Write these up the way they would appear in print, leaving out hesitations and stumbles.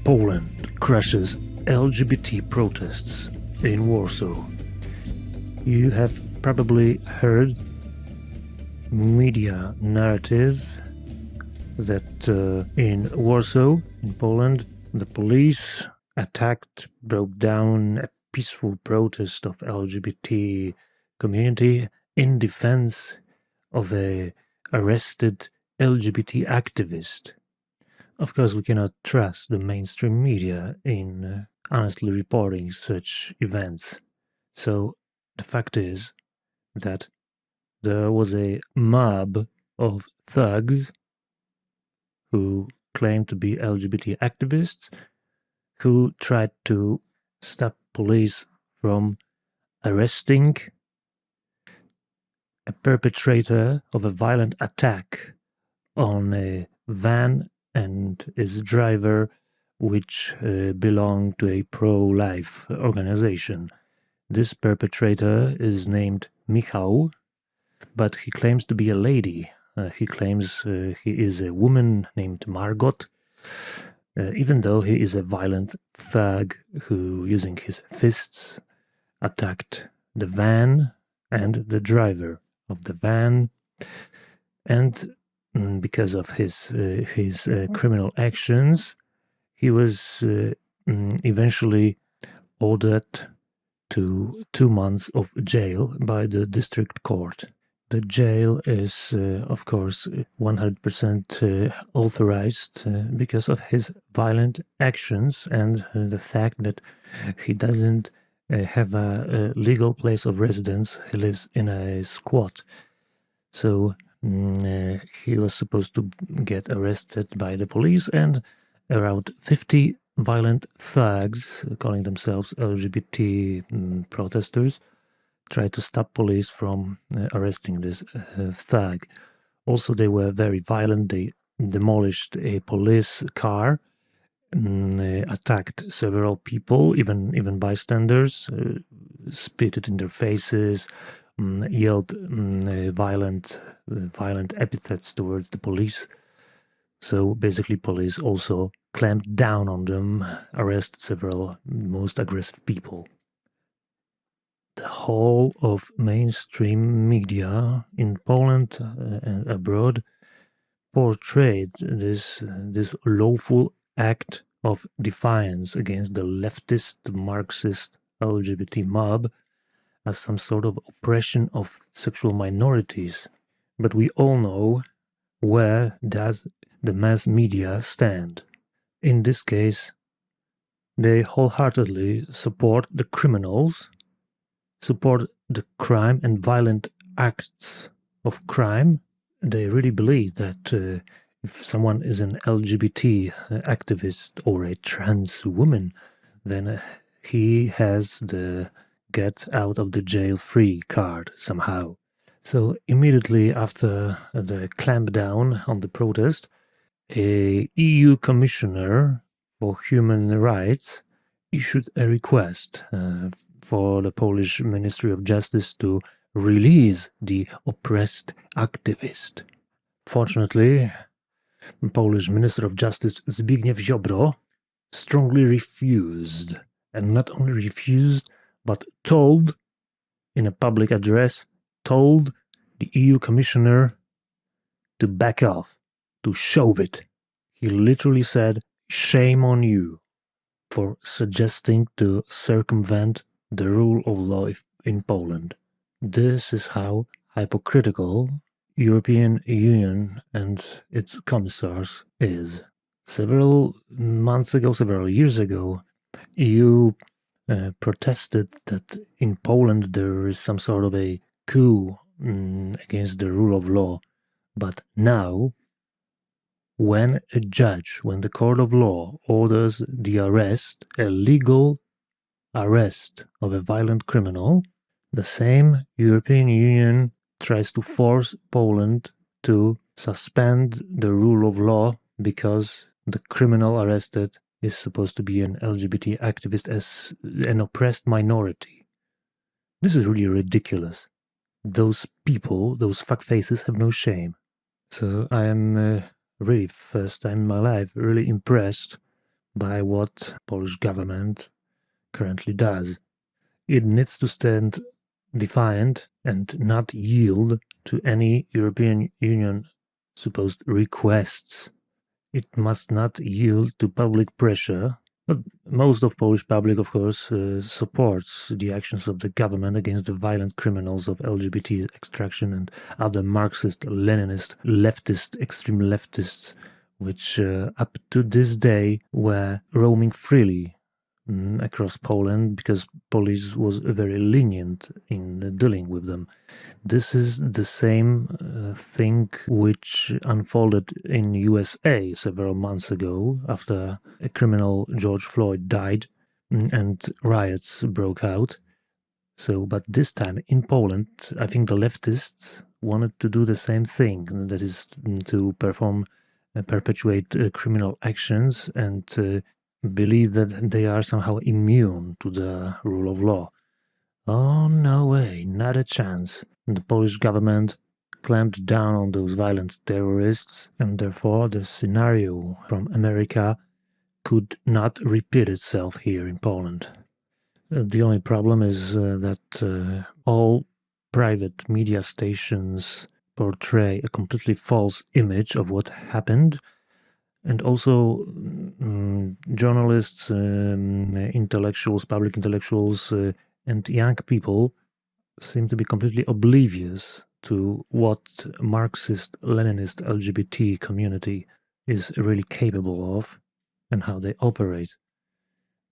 Poland crushes LGBT protests in Warsaw. You have probably heard media narrative that in Warsaw, in Poland, the police broke down a peaceful protest of LGBT community in defense of a arrested LGBT activist. Of course, we cannot trust the mainstream media in honestly reporting such events. So the fact is that there was a mob of thugs who claimed to be LGBT activists who tried to stop police from arresting a perpetrator of a violent attack on a van and its driver, which belonged to a pro-life organization. This perpetrator is named Michał, but he claims to be a lady. He claims he is a woman named Margot, even though he is a violent thug who, using his fists, attacked the van and the driver of the van. And because of his criminal actions, he was eventually ordered to 2 months of jail by the district court. The jail is, of course, 100% authorized because of his violent actions and the fact that he doesn't have a legal place of residence. He lives in a squat. So he was supposed to get arrested by the police, and around 50 violent thugs, calling themselves LGBT protesters, tried to stop police from arresting this thug. Also, they were very violent. They demolished a police car, attacked several people, even bystanders, spit it in their faces, yelled violent epithets towards the police. So basically, police also clamped down on them, arrested several most aggressive people. The whole of mainstream media in Poland and abroad portrayed this lawful act of defiance against the leftist, Marxist LGBT mob as some sort of oppression of sexual minorities. But we all know where does the mass media stand. In this case, they wholeheartedly support the criminals, support the crime and violent acts of crime. They really believe that if someone is an LGBT activist or a trans woman, then he has the get out of the jail free card somehow. So immediately after the clampdown on the protest, a EU commissioner for human rights issued a request for the Polish Ministry of Justice to release the oppressed activist. Fortunately, Polish Minister of Justice Zbigniew Ziobro strongly refused, and not only refused, but told, in a public address, told the EU commissioner to back off, to shove it. He literally said, "Shame on you for suggesting to circumvent the rule of law in Poland." This is how hypocritical European Union and its commissars is. Several years ago, EU protested that in Poland there is some sort of a coup against the rule of law. But now, when the court of law orders the arrest, a legal arrest of a violent criminal, the same European Union tries to force Poland to suspend the rule of law because the criminal arrested is supposed to be an LGBT activist as an oppressed minority. This is really ridiculous. Those people, those fuckfaces, have no shame. So I am really, first time in my life, really impressed by what Polish government currently does. It needs to stand defiant and not yield to any European Union supposed requests. It must not yield to public pressure. But most of Polish public, of course, supports the actions of the government against the violent criminals of LGBT extraction and other Marxist, Leninist, leftist, extreme leftists, which up to this day were roaming freely across Poland because police was very lenient in dealing with them. This is the same thing which unfolded in USA several months ago after a criminal George Floyd died and riots broke out. So, but this time in Poland, I think the leftists wanted to do the same thing, that is to perpetuate criminal actions and believe that they are somehow immune to the rule of law. Oh, no way, not a chance. The Polish government clamped down on those violent terrorists, and therefore the scenario from America could not repeat itself here in Poland. The only problem is that all private media stations portray a completely false image of what happened, and also journalists, intellectuals, public intellectuals, and young people seem to be completely oblivious to what Marxist, Leninist LGBT community is really capable of and how they operate.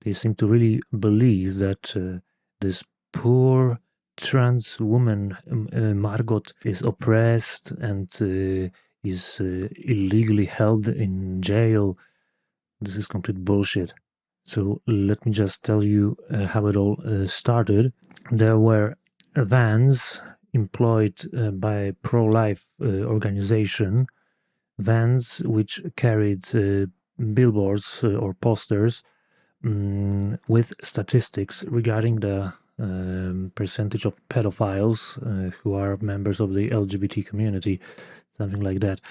They seem to really believe that this poor trans woman, Margot, is oppressed and is illegally held in jail. This is complete bullshit. So let me just tell you how it all started. There were vans employed by a pro-life organization, vans which carried billboards or posters with statistics regarding the percentage of pedophiles who are members of the LGBT community, something like that.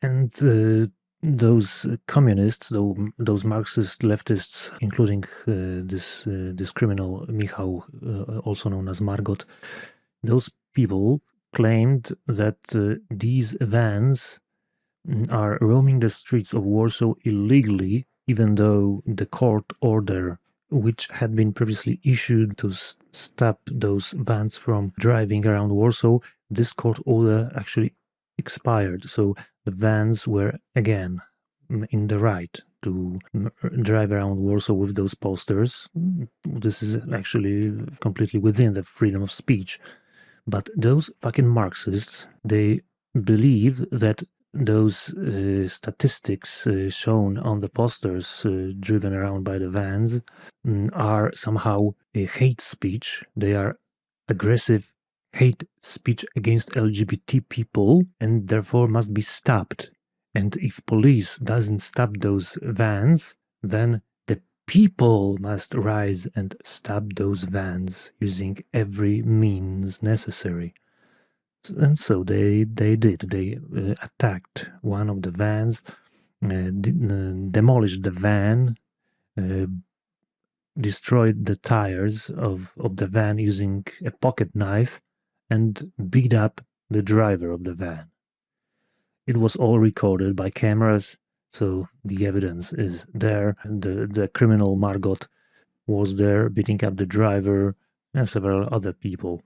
And those communists, those Marxist leftists, including this criminal Michał, also known as Margot, those people claimed that these vans are roaming the streets of Warsaw illegally, even though the court order, which had been previously issued to stop those vans from driving around Warsaw, this court order actually expired. So the vans were again in the right to drive around Warsaw with those posters. This is actually completely within the freedom of speech. But those fucking Marxists, they believe that those statistics shown on the posters driven around by the vans are somehow a hate speech. They are aggressive hate speech against LGBT people and therefore must be stopped. And if police doesn't stop those vans, then the people must rise and stop those vans using every means necessary. And so they did. They attacked one of the vans, demolished the van, destroyed the tires of the van using a pocket knife, and beat up the driver of the van. It was all recorded by cameras, so the evidence is there. The criminal Margot was there beating up the driver and several other people.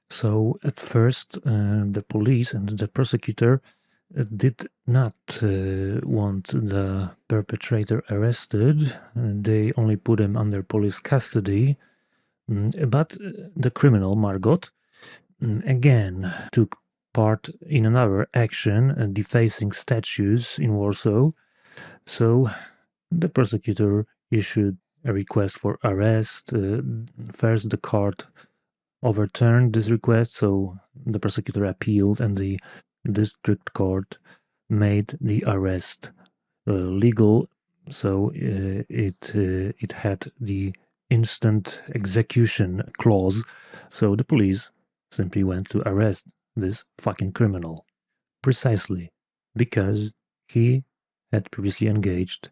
So at first, the police and the prosecutor did not want the perpetrator arrested. They only put him under police custody. But the criminal, Margot, again took part in another action, defacing statues in Warsaw. So the prosecutor issued a request for arrest. First, the court overturned this request, so the prosecutor appealed, and the district court made the arrest legal. So it had the instant execution clause. So the police simply went to arrest this fucking criminal, precisely because he had previously engaged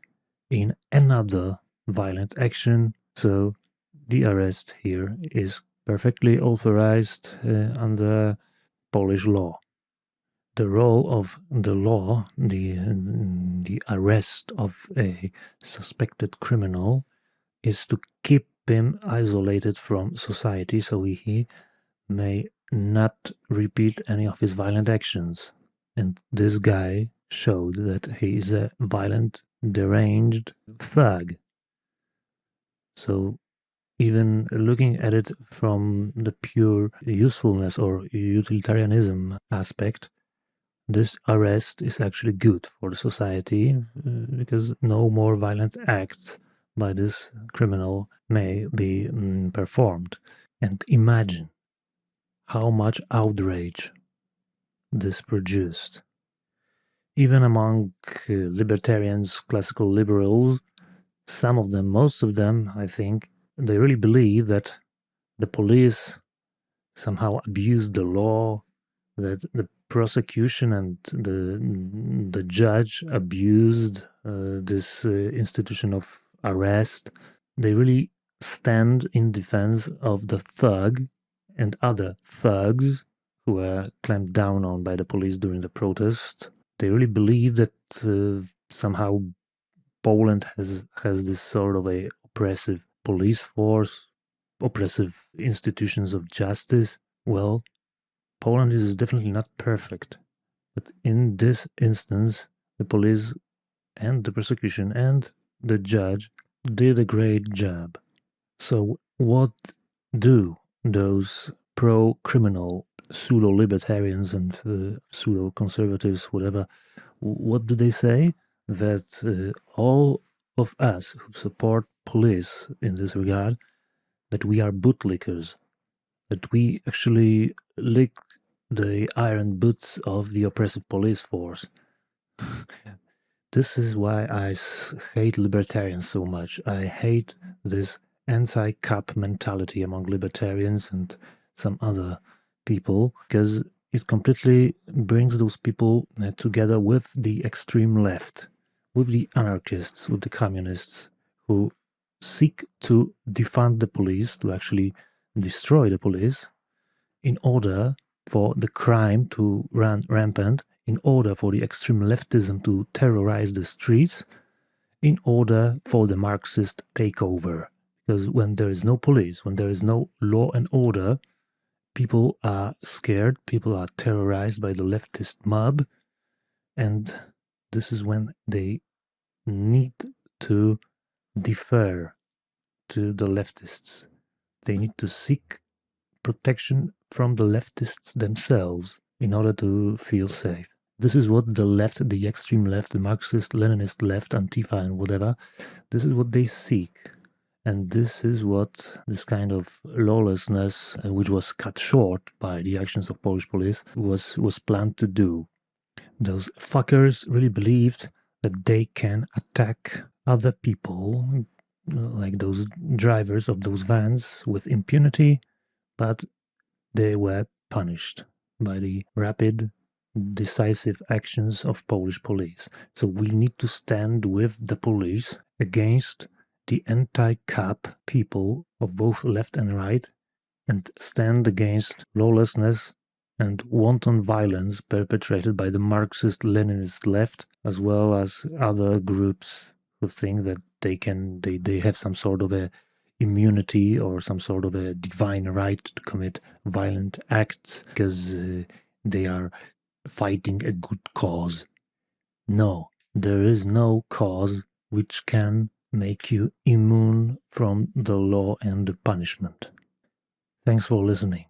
in another violent action. So the arrest here is perfectly authorized under Polish law. The role of the law, the arrest of a suspected criminal, is to keep him isolated from society so he may not repeat any of his violent actions. And this guy showed that he is a violent, deranged thug. So even looking at it from the pure usefulness or utilitarianism aspect, this arrest is actually good for the society because no more violent acts by this criminal may be performed. And imagine how much outrage this produced. Even among libertarians, classical liberals, some of them, most of them, I think, they really believe that the police somehow abused the law, that the prosecution and the judge abused this institution of arrest. They really stand in defense of the thug and other thugs who were clamped down on by the police during the protest. They really believe that somehow Poland has this sort of a oppressive police force, oppressive institutions of justice. Well, Poland is definitely not perfect, but in this instance, the police and the prosecution and the judge did a great job. So, what do those pro criminal pseudo libertarians and pseudo conservatives, whatever, what do they say? That all of us who support police in this regard, that we are bootlickers, that we actually lick the iron boots of the oppressive police force. This is why I hate libertarians so much. I hate this anti-cop mentality among libertarians and some other people because it completely brings those people together with the extreme left, with the anarchists, with the communists who seek to defund the police, to actually destroy the police in order for the crime to run rampant, in order for the extreme leftism to terrorize the streets, in order for the Marxist takeover. Because when there is no police, when there is no law and order, people are scared, people are terrorized by the leftist mob, and this is when they need to defer to the leftists. They need to seek protection from the leftists themselves in order to feel safe. This is what the left, the extreme left, the Marxist, Leninist left, Antifa and whatever, this is what they seek. And this is what this kind of lawlessness, which was cut short by the actions of Polish police, was planned to do. Those fuckers really believed that they can attack other people, like those drivers of those vans, with impunity, but they were punished by the rapid, decisive actions of Polish police. So we need to stand with the police against the anti-cop people of both left and right and stand against lawlessness and wanton violence perpetrated by the Marxist-Leninist left, as well as other groups who think that they have some sort of a immunity or some sort of a divine right to commit violent acts because they are fighting a good cause. No, there is no cause which can make you immune from the law and the punishment. Thanks for listening.